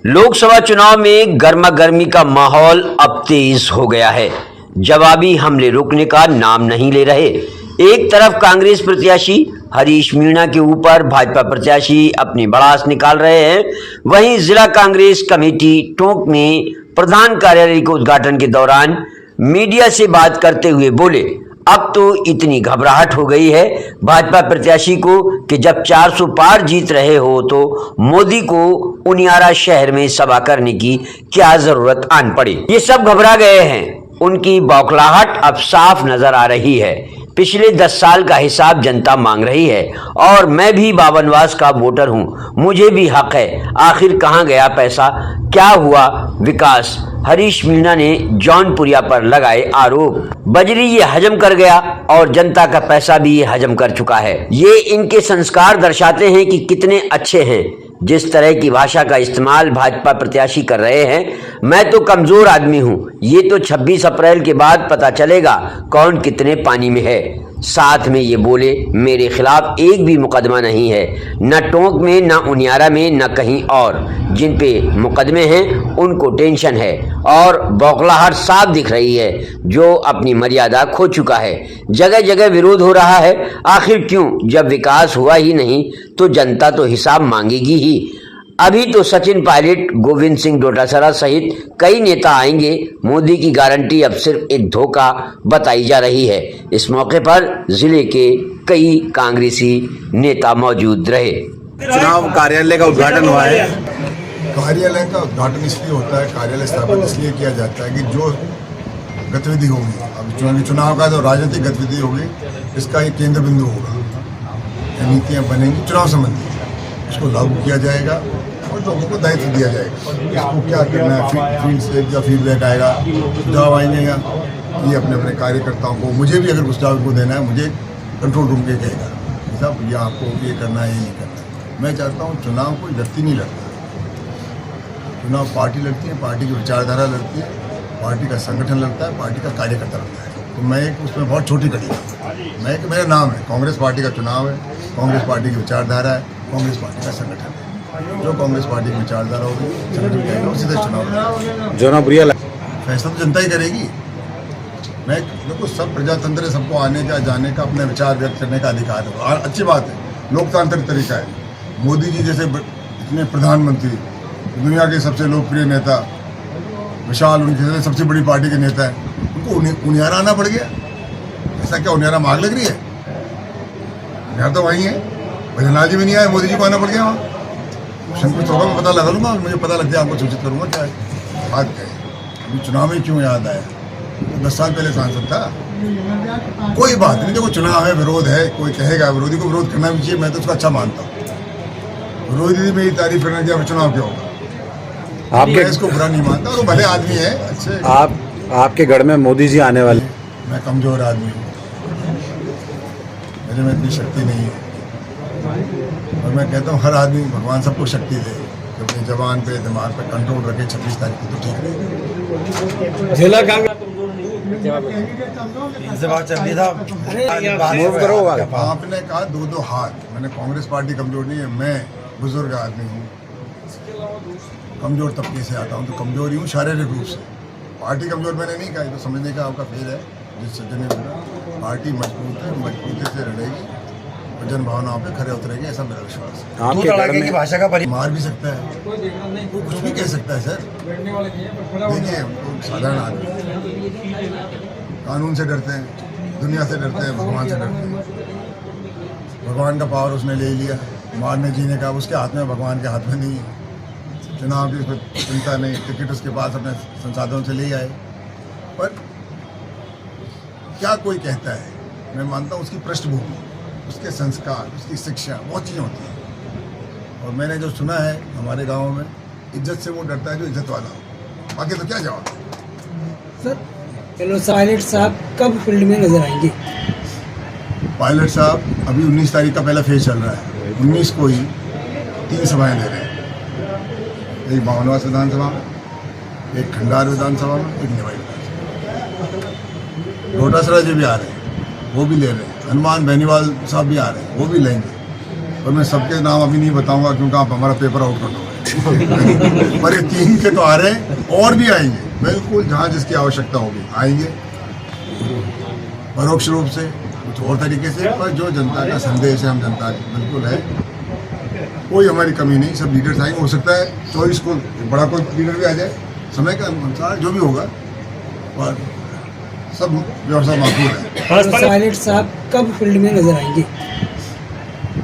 लोकसभा चुनाव में गर्मागर्मी का माहौल अब तेज हो गया है। जवाबी हमले रुकने का नाम नहीं ले रहे। एक तरफ कांग्रेस प्रत्याशी हरीश मीणा के ऊपर भाजपा प्रत्याशी अपनी भड़ास निकाल रहे हैं, वहीं जिला कांग्रेस कमेटी टोंक में प्रधान कार्यालय के उद्घाटन के दौरान मीडिया से बात करते हुए बोले, अब तो इतनी घबराहट हो गई है भाजपा प्रत्याशी को कि जब 400 पार जीत रहे हो तो मोदी को उनियारा शहर में सभा करने की क्या जरूरत आन पड़ी। ये सब घबरा गए हैं। उनकी बौखलाहट अब साफ नजर आ रही है। पिछले 10 साल का हिसाब जनता मांग रही है और मैं भी बावनवास का वोटर हूं, मुझे भी हक है। आखिर कहां गया पैसा, क्या हुआ विकास? हरीश मीणा ने जौनपुरिया पर लगाए आरोप। बजरी ये हजम कर गया और जनता का पैसा भी ये हजम कर चुका है। ये इनके संस्कार दर्शाते हैं कि कितने अच्छे हैं। जिस तरह की भाषा का इस्तेमाल भाजपा प्रत्याशी कर रहे हैं, मैं तो कमजोर आदमी हूं, ये तो 26 अप्रैल के बाद पता चलेगा कौन कितने पानी में है। साथ में ये बोले, मेरे खिलाफ एक भी मुकदमा नहीं है, न टोंक में, न उनियारा में, न कहीं और। जिन पे मुकदमे हैं उनको टेंशन है और बौखलाहट साफ दिख रही है, जो अपनी मर्यादा खो चुका है। जगह जगह विरोध हो रहा है। आखिर क्यों? जब विकास हुआ ही नहीं तो जनता तो हिसाब मांगेगी ही। अभी तो सचिन पायलट, गोविंद सिंह डोटासरा सहित कई नेता आएंगे। मोदी की गारंटी अब सिर्फ एक धोखा बताई जा रही है। इस मौके पर जिले के कई कांग्रेसी नेता मौजूद रहे। चुनाव कार्यालय का उद्घाटन हुआ है। कार्यालय का उद्घाटन इसलिए होता है, कार्यालय स्थापित इसलिए किया जाता है कि जो गतिविधि होगी, अब चुनाव का जो राजनीतिक गतिविधि होगी, इसका एक केंद्र बिंदु होगा। नीतियाँ बनेंगी चुनाव संबंधी, इसको लागू किया जाएगा और लोगों को दायित्व दिया जाएगा इसको क्या करना है। फील्ड से या फीडबैक आएगा, सुझाव आएंगे या ये अपने अपने कार्यकर्ताओं को, मुझे भी अगर कुछ सुझाव को देना है, मुझे कंट्रोल रूम के कहेगा साहब ये आपको ये करना है, ये नहीं करना है। मैं चाहता हूँ चुनाव कोई व्यक्ति नहीं लड़ता, चुनाव पार्टी लड़ती है, पार्टी की विचारधारा लड़ती है, पार्टी का संगठन लड़ता है, पार्टी का कार्यकर्ता लड़ता है। तो मैं एक उसमें बहुत छोटी कड़ी हूँ। मेरा नाम है, कांग्रेस पार्टी का चुनाव है, कांग्रेस पार्टी की विचारधारा है, कांग्रेस पार्टी का संगठन है। जो कांग्रेस पार्टी की विचारधारा होगी, संगठन कहेगा, सीधे चुनाव जौनपुरिया फैसला तो जनता ही करेगी। मैं देखो, सब प्रजातंत्र है, सबको आने का जाने का अपने विचार व्यक्त करने का अधिकार है और अच्छी बात है, लोकतांत्रिक तरीका है। मोदी जी जैसे इतने प्रधानमंत्री, दुनिया के सबसे लोकप्रिय नेता, विशाल उनकी सबसे बड़ी पार्टी के नेता है, उनको उनियारा आना पड़ गया। ऐसा क्या उनियारा मांग लग रही है? उनियारा तो वहीं है, भजनलाल जी भी नहीं आए, मोदी जी को आना पड़ गया वहाँ। कुछ होगा, मैं पता लगा लूँगा, मुझे पता लग जाए, आपको सूचित करूँगा। क्या बात क्या है? अभी चुनाव में क्यों याद आया? 10 साल पहले सांसद था। कोई बात नहीं, देखो चुनाव है, विरोध है, कोई कहेगा विरोधी को विरोध करना भी चाहिए, मैं तो उसको अच्छा मानता हूँ। विरोधी मेरी तारीफ करना चाहिए, चुनाव क्या होगा? आपके इसको बुरा नहीं मानता, और भले आदमी है, अच्छे। आपके गढ़ में मोदी जी आने वाले। मैं कमजोर आदमी हूँ, मेरे में इतनी शक्ति नहीं है, और मैं कहता हूँ हर आदमी, भगवान सबको शक्ति दे, अपनी जबान पे, दिमाग पे कंट्रोल रखे। 26 तारीख को तो ठीक रहेगा। जिला कांग्रेस आपने कहा 2-2 हाथ, मैंने कांग्रेस पार्टी कमजोर नहीं है, मैं बुजुर्ग आदमी हूँ, कमजोर तबके से आता हूँ, तो कमजोर ही हूँ शारीरिक रूप से। पार्टी कमजोर मैंने नहीं कहा, तो समझने का आपका फेर है जिस सज्जन ने बोला। पार्टी मजबूत है, मजबूती से लड़ेगी और जन भावनाओं पे खरे उतरेगी, ऐसा मेरा विश्वास है। आपके गढ़ में भाषा का मार भी सकता है, वो कुछ भी कह सकता है सर। देखिए, साधारण आदमी कानून से डरते हैं, दुनिया से डरते हैं, भगवान से डरते हैं। भगवान का पावर उसने ले लिया, मारने जीने का उसके हाथ में, भगवान के हाथ में नहीं है। चुनाव की उसमें चिंता नहीं, टिकट उसके पास अपने संसाधनों से ले आए। पर क्या कोई कहता है, मैं मानता हूँ उसकी पृष्ठभूमि, उसके संस्कार, उसकी शिक्षा, बहुत चीज़ें होती हैं। और मैंने जो सुना है हमारे गाँव में, इज्जत से वो डरता है जो इज्जत वाला हो। बाकी तो क्या जवाब है सर? पायलट साहब कब फील्ड में नजर आएंगे? पायलट साहब अभी 19 तारीख का पहला फेज चल रहा है। 19 को ही 3 सभाएं दे रहे हैं, एक बावनवास विधानसभा में, एक खंडार विधानसभा में, एक निवाई विधानसभा। डोटासरा जी भी आ रहे हैं, वो भी ले रहे हैं। हनुमान बेनीवाल साहब भी आ रहे हैं, वो भी लेंगे। और मैं सबके नाम अभी नहीं बताऊंगा क्योंकि आप हमारा पेपर आउट कर दोगे। पर ये 3 के तो आ रहे हैं और भी आएंगे, बिल्कुल जहाँ जिसकी आवश्यकता होगी आएंगे, परोक्ष रूप से कुछ और तरीके से, पर जो जनता का संदेश है हम जनता बिल्कुल है, कोई हमारी कमी नहीं, सब लीडर्स आएंगे। हो सकता है 24 को बड़ा कोई लीडर भी आ जाए, समय के अनुसार जो भी होगा, पर सब व्यवस्था माकूल है। पायलट साहब कब फील्ड में नजर आएंगे?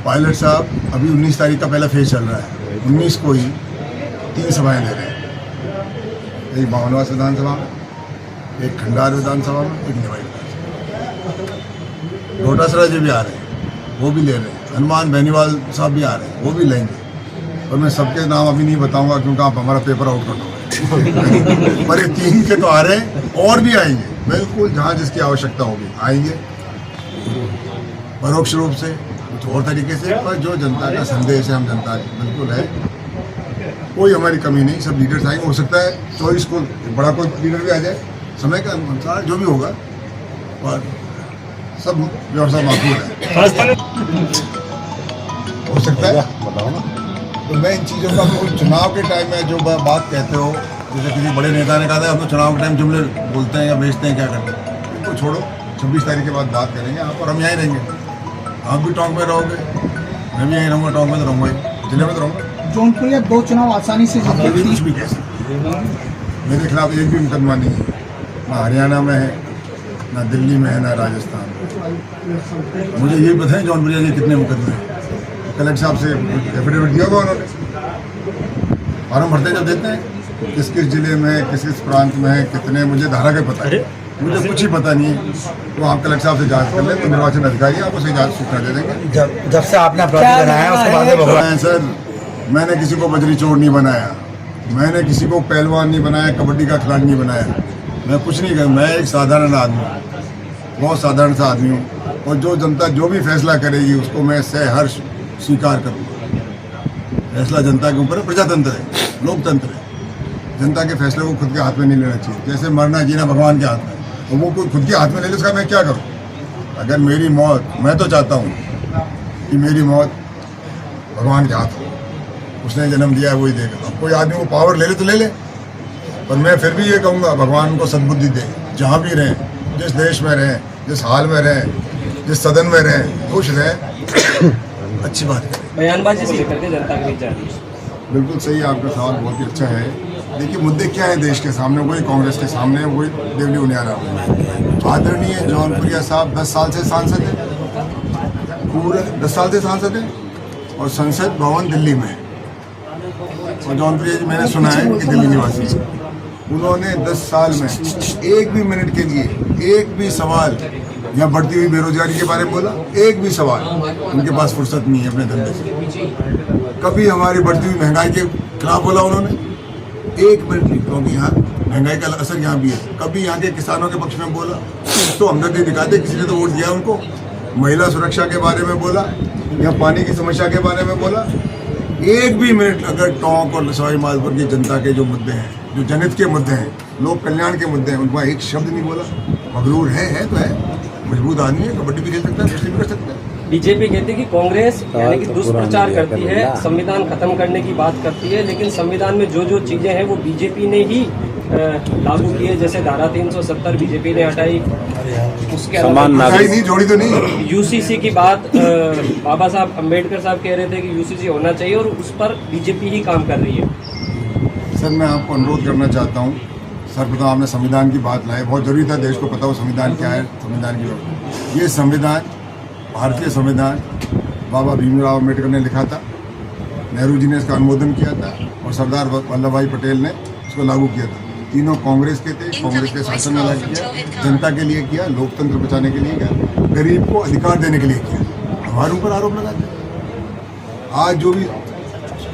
पायलट साहब अभी 19 तारीख का पहला फेज चल रहा है, 19 को ही 3 सभाएं दे रहे हैं, एक बावनवास विधानसभा में, एक खंडार विधानसभा में, एक निवाई विधानसभा। लोटासरा जी भी आ रहे हैं, वो भी ले रहे हैं, हनुमान बेनीवाल साहब भी आ रहे हैं, वो भी लेंगे, और मैं सबके नाम अभी नहीं बताऊंगा क्योंकि आप हमारा पेपर आउट कर दोगे। पर ये 3 के तो आ रहे हैं और भी आएंगे, बिल्कुल जहाँ जिसकी आवश्यकता होगी आएंगे, परोक्ष रूप से कुछ और तरीके से, पर जो जनता का संदेश है हम जनता बिल्कुल है, कोई हमारी कमी नहीं, सब लीडर्स आएंगे। हो सकता है 24 को बड़ा कोई लीडर भी आ जाए, समय के अनुसार जो भी होगा, पर सब व्यवस्था माकूल है। हो सकता है तो मैं इन चीज़ों का कोई चुनाव के टाइम में जो बात कहते हो, जैसे किसी बड़े नेता ने कहा था हम तो चुनाव के टाइम जुमले बोलते हैं या भेजते हैं, क्या करते हैं, इनको छोड़ो, 26 तारीख के बाद बात करेंगे यहाँ पर, हम यहीं रहेंगे, आप भी टोंक में रहोगे, मैं भी यहीं रहूँगा, टोंक में तो रहूँगा, जिले में तो रहूँगा। जौनपुर या 2 चुनाव आसानी से आप अभी कुछ भी कह सकते, मेरे खिलाफ एक भी मुकदमा नहीं है, ना हरियाणा में है, ना दिल्ली में है, ना राजस्थान में। मुझे ये बताएं जौनपुर के कितने मुकदमे हैं, कलेक्टर साहब से एफिडेविट दिया होगा उन्होंने, फॉर्म भरते जब देते हैं किस किस जिले में, किस किस प्रांत में है, कितने, मुझे धारा के पता है, मुझे कुछ ही पता नहीं है, तो आप कलेक्टर साहब से जांच कर लें, तो निर्वाचन अधिकारी आपको सही जांच सूचना दे देंगे। जब से आपने अपराधी बनाया उसके बाद में भगवान सर, मैंने किसी को बजरी चोर नहीं बनाया, मैंने किसी को पहलवान नहीं बनाया, कबड्डी का खिलाड़ी नहीं बनाया, मैं कुछ नहीं कर, मैं एक साधारण आदमी हूँ, बहुत साधारण सा आदमी हूँ, और जो जनता जो भी फैसला करेगी उसको मैं सहर्ष स्वीकार करूँगा। फैसला जनता के ऊपर है, प्रजातंत्र है, लोकतंत्र है, जनता के फैसले को खुद के हाथ में नहीं लेना चाहिए। जैसे मरना जीना भगवान के हाथ में, तो वो कोई खुद के हाथ में ले ले, उसका मैं क्या करूँ? अगर मेरी मौत, मैं तो चाहता हूँ कि मेरी मौत भगवान के हाथ हो, उसने जन्म दिया है वही देगा। अब कोई आदमी को पावर ले ले तो ले ले, पर मैं फिर भी ये कहूँगा भगवान को सद्बुद्धि दे, जहाँ भी रहें, जिस देश में रहें, जिस हाल में रहें, जिस सदन में रहें, खुश रहें, अच्छी बात करें। बयानबाजी से लेकर के जनता के बीच जा रही है। बिल्कुल सही, आपका सवाल बहुत ही अच्छा है। देखिए मुद्दे क्या है देश के सामने, वही कांग्रेस के सामने, वही देवली उनियारा। आदरणीय जौनपुरिया साहब 10 साल से सांसद हैं, पूरे 10 साल से सांसद हैं, और संसद भवन दिल्ली में है। और जौनपुरिया जी मैंने सुना है कि दिल्ली निवासी हैं, उन्होंने 10 साल में एक भी मिनट के लिए एक भी सवाल या बढ़ती हुई बेरोजगारी के बारे में बोला, एक भी सवाल, उनके पास फुर्सत नहीं है अपने धंधे से। कभी हमारी बढ़ती हुई महंगाई के खिलाफ बोला उन्होंने, एक मिनट नहीं, क्योंकि यहाँ महंगाई का असर यहाँ भी है। कभी यहाँ के किसानों के पक्ष में बोला, तो हमदर्दी दिखाते, किसी ने तो वोट दिया उनको। महिला सुरक्षा के बारे में बोला या पानी की समस्या के बारे में बोला, एक भी मिनट अगर टोंक और सवाई माधोपुर की जनता के जो मुद्दे हैं, जो जनहित के मुद्दे हैं, लोक कल्याण के मुद्दे हैं, उनका एक शब्द नहीं बोला। मगरूर है तो है, मजबूत आदमी है, कबड्डी भी खेल सकता है, कुश्ती भी कर सकता है। बीजेपी कहती है कि कांग्रेस यानी कि दुष्प्रचार करती है, संविधान खत्म करने की बात करती है, लेकिन संविधान में जो जो चीजें हैं वो बीजेपी ने ही लागू की है। जैसे धारा 370 बीजेपी ने हटाई, उसके अलावा नहीं जोड़ी तो नहीं। यूसीसी की बात बाबा साहब अम्बेडकर साहब कह रहे थे कि यूसीसी होना चाहिए, और उस पर बीजेपी ही काम कर रही है। सर मैं आपको अनुरोध करना चाहता हूँ, सर्वप्रथम आपने संविधान की बात लाई, बहुत जरूरी था देश को पता हो संविधान क्या है, संविधान की व्यवस्था। ये संविधान, भारतीय संविधान बाबा भीमराव अम्बेडकर ने लिखा था, नेहरू जी ने इसका अनुमोदन किया था, और सरदार वल्लभ भाई पटेल ने इसको लागू किया था। तीनों कांग्रेस के थे, कांग्रेस के शासन में लागू किया, जनता के लिए किया, लोकतंत्र बचाने के लिए किया, गरीब को अधिकार देने के लिए किया। हमारे ऊपर आरोप लगाते हैं। आज जो भी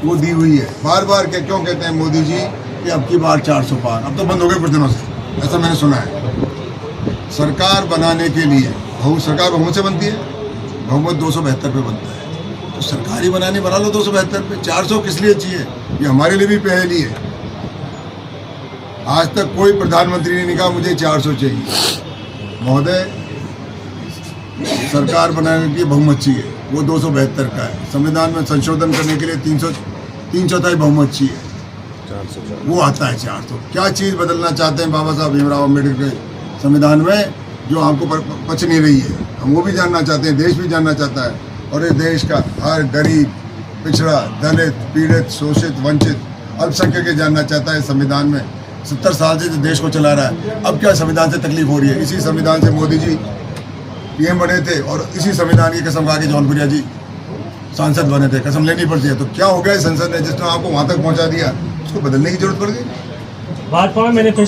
वो दी हुई है, बार बार क्यों कहते हैं मोदी जी कि अब की बार 400 पार, अब तो बंद हो गए कुछ दिनों से, ऐसा मैंने सुना है। सरकार बनाने के लिए सरकार बहुमत से बनती है, बहुमत 272 पे बनता है, तो सरकार ही बनानी, बना लो 272 पे। 400 किस लिए चाहिए? ये हमारे लिए भी पहली है। आज तक कोई प्रधानमंत्री ने कहा मुझे 400 चाहिए। महोदय, सरकार बनाने के लिए बहुमत चाहिए, वो 272 का है। संविधान में संशोधन करने के लिए 3/4 बहुमत चाहिए, वो आता है 400। क्या चीज़ बदलना चाहते हैं बाबा साहब भीमराव अम्बेडकर के संविधान में जो हमको पच नहीं रही है? हम वो भी जानना चाहते हैं, देश भी जानना चाहता है। और इस देश का हर गरीब, पिछड़ा, दलित, पीड़ित, शोषित, वंचित, अल्पसंख्यक जानना चाहता है संविधान में 70 साल से जो देश को चला रहा है, अब क्या संविधान से तकलीफ हो रही है? इसी संविधान से मोदी जी पीएम बने थे और इसी संविधान की कसम खा के जौनपुरिया जी सांसद बने थे, कसम लेनी पड़ती है। तो क्या हो गया संसद ने जिसने आपको वहां तक पहुंचा दिया, उसको बदलने की जरूरत पड़ गई। भाजपा में मैंने